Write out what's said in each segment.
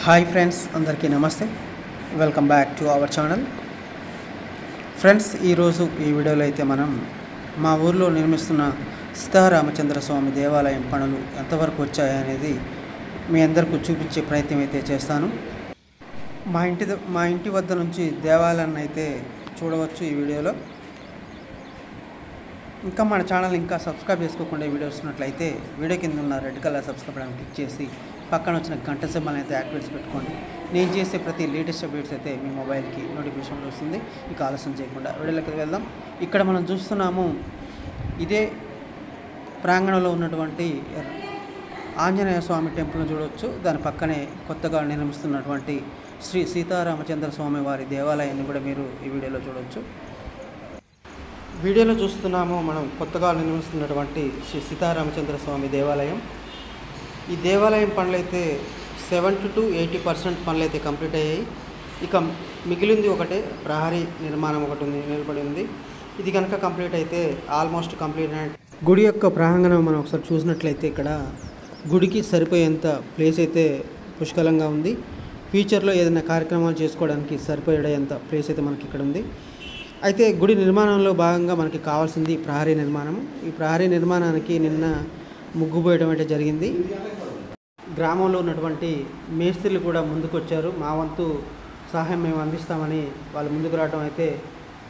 Hi friends, అందరికీ నమస్తే. Welcome back to our channel. Friends, ఈరోజు ఈ వీడియోలో అయితే మనం మా ఊర్లో నిర్మిస్తున్న సీతారామచంద్ర స్వామి దేవాలయం పనులు ఎంతవరకు వచ్చాయనేది మీ అందరికీ చూపించే ప్రయత్నం అయితే చేస్తాను. మా ఇంటి వద్ద నుంచి దేవాలయాన్ని అయితే చూడవచ్చు ఈ వీడియోలో. ఇంకా మన ఛానల్ ఇంకా సబ్స్క్రైబ్ చేసుకోకుండా వీడియో వస్తున్నట్లయితే వీడియో కింద ఉన్న red colour subscribe button click చేసి పక్కన వచ్చిన గంట సింబల్ అయితే యాక్టివేట్స్ పెట్టుకోండి. నేను చేసే ప్రతి లేటెస్ట్ అప్డేట్స్ అయితే మీ మొబైల్కి నోటిఫికేషన్ వస్తుంది. ఇక ఆలస్యం చేయకుండా వీడియోలోకి వెళ్దాం. ఇక్కడ మనం చూస్తున్నాము, ఇదే ప్రాంగణంలో ఉన్నటువంటి ఆంజనేయ స్వామి టెంపుల్ని చూడవచ్చు. దాని పక్కనే కొత్తగా నిర్మిస్తున్నటువంటి శ్రీ సీతారామచంద్ర స్వామి వారి దేవాలయాన్ని కూడా మీరు ఈ వీడియోలో చూడవచ్చు. వీడియోలో చూస్తున్నాము మనం కొత్తగా నిర్మిస్తున్నటువంటి శ్రీ సీతారామచంద్ర స్వామి దేవాలయం. ఈ దేవాలయం పనులైతే 70 to 80% పనులు అయితే కంప్లీట్ అయ్యాయి. ఇక మిగిలింది ఒకటే, ప్రహరీ నిర్మాణం ఒకటి నిలబడి ఉంది. ఇది కనుక కంప్లీట్ అయితే ఆల్మోస్ట్ కంప్లీట్. గుడి యొక్క ప్రాంగణం మనం ఒకసారి చూసినట్లయితే ఇక్కడ గుడికి సరిపోయేంత ప్లేస్ అయితే పుష్కలంగా ఉంది. ఫ్యూచర్లో ఏదైనా కార్యక్రమాలు చేసుకోవడానికి సరిపోయేంత ప్లేస్ అయితే మనకి ఇక్కడ ఉంది. అయితే గుడి నిర్మాణంలో భాగంగా మనకి కావాల్సింది ప్రహరీ నిర్మాణం. ఈ ప్రహరీ నిర్మాణానికి నిన్న ముగ్గు పోయడం అయితే జరిగింది. గ్రామంలో ఉన్నటువంటి మేస్త్రీలు కూడా ముందుకు వచ్చారు. మా వంతు సహాయం మేము అందిస్తామని వాళ్ళు ముందుకు రావడం అయితే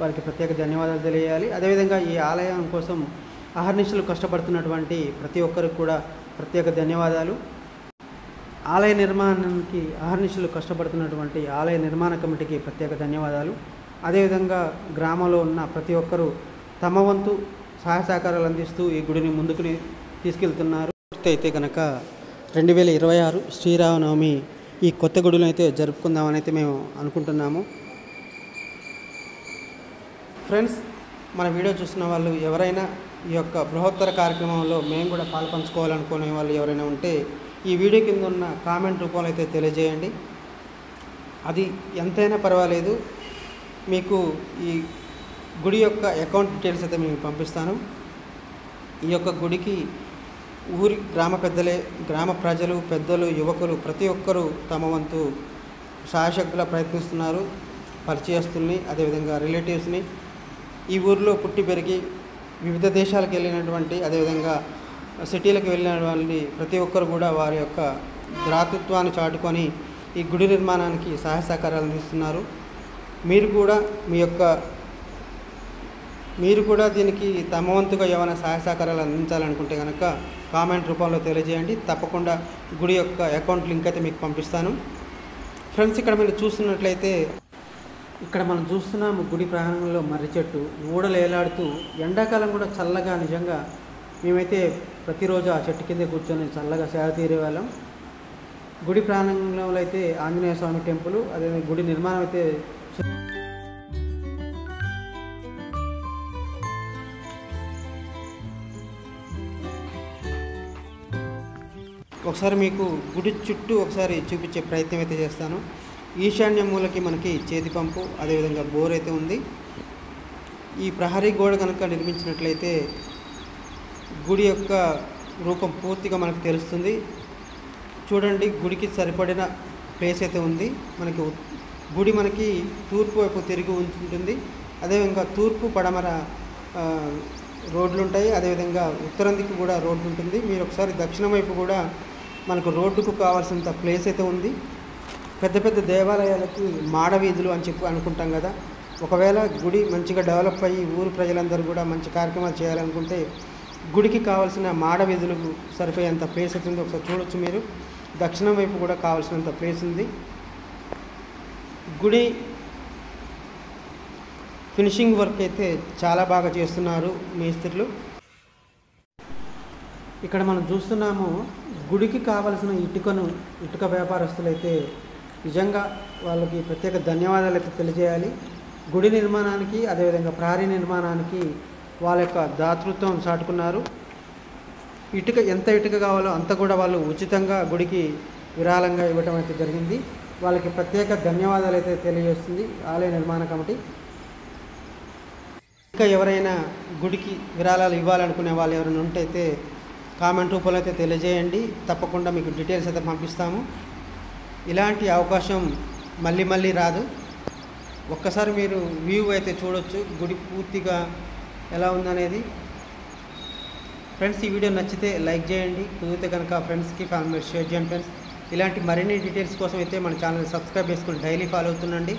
వారికి ప్రత్యేక ధన్యవాదాలు తెలియాలి. అదేవిధంగా ఈ ఆలయం కోసం అహర్నిశలు కష్టపడుతున్నటువంటి ప్రతి ఒక్కరికి కూడా ప్రత్యేక ధన్యవాదాలు. ఆలయ నిర్మాణానికి అహర్నిశలు కష్టపడుతున్నటువంటి ఆలయ నిర్మాణ కమిటీకి ప్రత్యేక ధన్యవాదాలు. అదేవిధంగా గ్రామంలో ఉన్న ప్రతి ఒక్కరూ తమ వంతు సహాయ సహకారాలు అందిస్తూ ఈ గుడిని ముందుకు తీసుకెళ్తున్నారు. అయితే కనుక 2026 శ్రీరామనవమి ఈ కొత్త గుడిని అయితే జరుపుకుందామని అయితే మేము అనుకుంటున్నాము. ఫ్రెండ్స్, మన వీడియో చూసిన వాళ్ళు ఎవరైనా ఈ యొక్క బృహత్తర కార్యక్రమంలో మేము కూడా పాల్పంచుకోవాలనుకునే వాళ్ళు ఎవరైనా ఉంటే ఈ వీడియో కింద ఉన్న కామెంట్ రూపంలో అయితే తెలియజేయండి. అది ఎంతైనా పర్వాలేదు. మీకు ఈ గుడి యొక్క అకౌంట్ డీటెయిల్స్ అయితే మేము పంపిస్తాను. ఈ యొక్క గుడికి ఊరి గ్రామ ప్రజలు, పెద్దలు, యువకులు ప్రతి ఒక్కరూ తమ వంతు శాయశక్తులా ప్రయత్నిస్తున్నారు. పరిచయస్తుల్ని, అదేవిధంగా రిలేటివ్స్ని, ఈ ఊరిలో పుట్టి పెరిగి వివిధ దేశాలకు వెళ్ళినటువంటి, అదేవిధంగా సిటీలకు వెళ్ళిన వాళ్ళని ప్రతి ఒక్కరు కూడా వారి యొక్క భ్రాతృత్వాన్ని చాటుకొని ఈ గుడి నిర్మాణానికి సహాయ సహకారాలు అందిస్తున్నారు. మీరు కూడా దీనికి తమ వంతుగా ఏమైనా సహాయ సహకారాలు అందించాలనుకుంటే కనుక కామెంట్ రూపంలో తెలియజేయండి. తప్పకుండా గుడి యొక్క అకౌంట్ లింక్ అయితే మీకు పంపిస్తాను. ఫ్రెండ్స్, ఇక్కడ మీరు చూస్తున్నట్లయితే ఇక్కడ మనం చూస్తున్నాము గుడి ప్రాంగణంలో మర్రి చెట్టు ఊడలు ఏలాడుతూ, ఎండాకాలం కూడా చల్లగా, నిజంగా మేమైతే ప్రతిరోజు ఆ చెట్టు కింద కూర్చొని చల్లగా సేద తీరే వాళ్ళం. గుడి ప్రాంగణంలో అయితే ఆంజనేయ స్వామి టెంపుల్, అదే గుడి నిర్మాణం అయితే ఒకసారి మీకు గుడి చుట్టూ ఒకసారి చూపించే ప్రయత్నం అయితే చేస్తాను. ఈశాన్య మూలకి మనకి చేతి పంపు, అదేవిధంగా బోర్ అయితే ఉంది. ఈ ప్రహరీ గోడ కనుక నిర్మించినట్లయితే గుడి యొక్క రూపం పూర్తిగా మనకు తెలుస్తుంది. చూడండి, గుడికి సరిపడిన ప్లేస్ అయితే ఉంది. గుడి మనకి తూర్పు వైపు తిరిగి ఉంటుంది. అదేవిధంగా తూర్పు పడమర రోడ్లు ఉంటాయి. అదేవిధంగా ఉత్తరం దిక్కు కూడా రోడ్డు ఉంటుంది. మీరు ఒకసారి దక్షిణం వైపు కూడా మనకు రోడ్డుకు కావాల్సినంత ప్లేస్ అయితే ఉంది. పెద్ద పెద్ద దేవాలయాలకి మాడ వీధులు అని అనుకుంటాం కదా. ఒకవేళ గుడి మంచిగా డెవలప్ అయ్యి ఊరు ప్రజలందరూ కూడా మంచి కార్యక్రమాలు చేయాలనుకుంటే గుడికి కావాల్సిన మాడ వీధులకు సరిపోయేంత ప్లేస్ అయితే ఉంది. ఒకసారి చూడొచ్చు మీరు. దక్షిణం వైపు కూడా కావాల్సినంత ప్లేస్ ఉంది. గుడి ఫినిషింగ్ వర్క్ అయితే చాలా బాగా చేస్తున్నారు మేస్త్రీలు. ఇక్కడ మనం చూస్తున్నాము, గుడికి కావలసిన ఇటుక వ్యాపారస్తులు అయితే నిజంగా వాళ్ళకి ప్రత్యేక ధన్యవాదాలు అయితే తెలియజేయాలి. గుడి నిర్మాణానికి, అదేవిధంగా ప్రహరీ నిర్మాణానికి వాళ్ళ యొక్క దాతృత్వం చాటుకున్నారు. ఎంత ఇటుక కావాలో అంత కూడా వాళ్ళు ఉచితంగా గుడికి విరాళంగా ఇవ్వటం అయితే జరిగింది. వాళ్ళకి ప్రత్యేక ధన్యవాదాలు అయితే తెలియజేస్తుంది ఆలయ నిర్మాణ కమిటీ. ఇంకా ఎవరైనా గుడికి విరాళాలు ఇవ్వాలనుకునే వాళ్ళు ఎవరైనా ఉంటే అయితే కామెంట్ రూపంలో అయితే తెలియజేయండి. తప్పకుండా మీకు డీటెయిల్స్ అయితే పంపిస్తాము. ఇలాంటి అవకాశం మళ్ళీ మళ్ళీ రాదు. ఒక్కసారి మీరు వ్యూ అయితే చూడొచ్చు గుడి పూర్తిగా ఎలా ఉందనేది. ఫ్రెండ్స్, ఈ వీడియో నచ్చితే లైక్ చేయండి, కుదిరితే కనుక ఫ్రెండ్స్కి ఫ్యామిలీ షేర్ చేయండి. ఫ్రెండ్స్, ఇలాంటి మరిన్ని డీటెయిల్స్ కోసం అయితే మన ఛానల్ సబ్స్క్రైబ్ చేసుకుని డైలీ ఫాలో అవుతుండండి.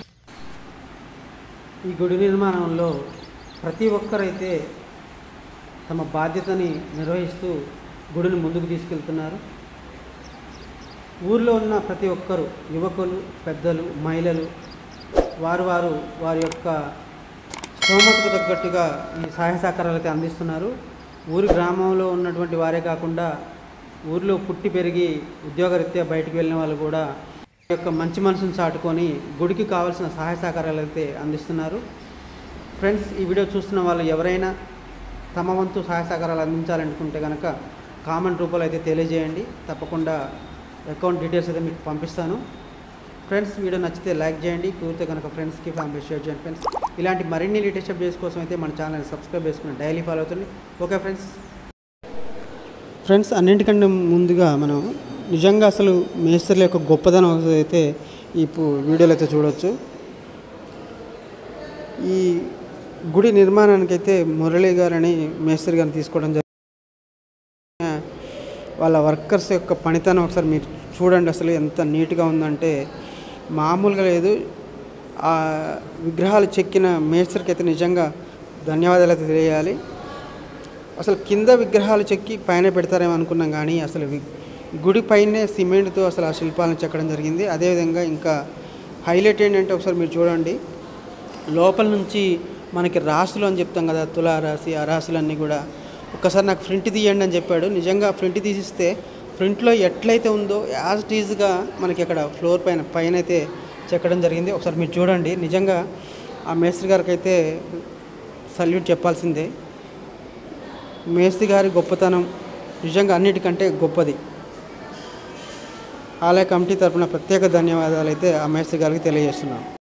ఈ గుడి నిర్మాణంలో ప్రతి ఒక్కరైతే తమ బాధ్యతని నిర్వహిస్తూ గుడిని ముందుకు తీసుకెళ్తున్నారు. ఊర్లో ఉన్న ప్రతి ఒక్కరు, యువకులు, పెద్దలు, మహిళలు వారి యొక్క స్తోమతకు తగ్గట్టుగా ఈ సహాయ సహకారాలు అయితే అందిస్తున్నారు. ఊరి గ్రామంలో ఉన్నటువంటి వారే కాకుండా ఊరిలో పుట్టి పెరిగి ఉద్యోగరీత్యా బయటికి వెళ్ళిన వాళ్ళు కూడా ఈ యొక్క మంచి మనసును చాటుకొని గుడికి కావాల్సిన సహాయ సహకారాలు అయితే అందిస్తున్నారు. ఫ్రెండ్స్, ఈ వీడియో చూస్తున్న వాళ్ళు ఎవరైనా తమ వంతు సహాయ సహకారాలు అందించాలనుకుంటే కనుక కామెంట్ రూపంలో అయితే తెలియజేయండి. తప్పకుండా అకౌంట్ డీటెయిల్స్ అయితే మీకు పంపిస్తాను. ఫ్రెండ్స్, వీడియో నచ్చితే లైక్ చేయండి, కుదిరితే కనుక ఫ్రెండ్స్కి ఫ్యామిలీ షేర్ చేయండి. ఫ్రెండ్స్, ఇలాంటి మరిన్ని లేటెస్ట్ అప్డేట్స్ కోసం అయితే మన ఛానల్ సబ్స్క్రైబ్ చేసుకుని డైలీ ఫాలో అవుతుంది. ఓకే ఫ్రెండ్స్, అన్నింటికంటే ముందుగా మనం నిజంగా అసలు మేస్త్రుల యొక్క గొప్పదనం అయితే ఈ వీడియోలో అయితే చూడవచ్చు. ఈ గుడి నిర్మాణానికి అయితే మురళి గారని మేస్త్రి గారిని తీసుకోవడం జరిగింది. వాళ్ళ వర్కర్స్ యొక్క పనితనం ఒకసారి మీరు చూడండి. అసలు ఎంత నీట్గా ఉందంటే మామూలుగా లేదు. ఆ విగ్రహాలు చెక్కిన మేస్త్రికి అయితే నిజంగా ధన్యవాదాలు అయితే తెలియాలి. అసలు కింద విగ్రహాలు చెక్కి పైన పెడతారేమో అనుకున్నాం, కానీ అసలు గుడి పైనే సిమెంట్తో అసలు ఆ శిల్పాలను చెక్కడం జరిగింది. అదేవిధంగా ఇంకా హైలైట్ ఏంటంటే ఒకసారి మీరు చూడండి, లోపల నుంచి మనకి రాసులు అని చెప్తాం కదా, తులారాశి, ఆ రాసులన్నీ కూడా ఒక్కసారి నాకు ప్రింట్ తీయండి అని చెప్పాడు. నిజంగా ప్రింట్ తీసిస్తే ప్రింట్లో ఎట్లయితే ఉందో యాజ్ టీజ్గా మనకి అక్కడ ఫ్లోర్ పైన అయితే చెక్కడం జరిగింది. ఒకసారి మీరు చూడండి. నిజంగా ఆ మేస్త్రి గారికి అయితే సల్యూట్ చెప్పాల్సిందే. మేస్త్రి గారి గొప్పతనం నిజంగా అన్నిటికంటే గొప్పది. ఆలయ కమిటీ తరపున ప్రత్యేక ధన్యవాదాలు అయితే ఆ మేస్త్రి గారికి తెలియజేస్తున్నాను.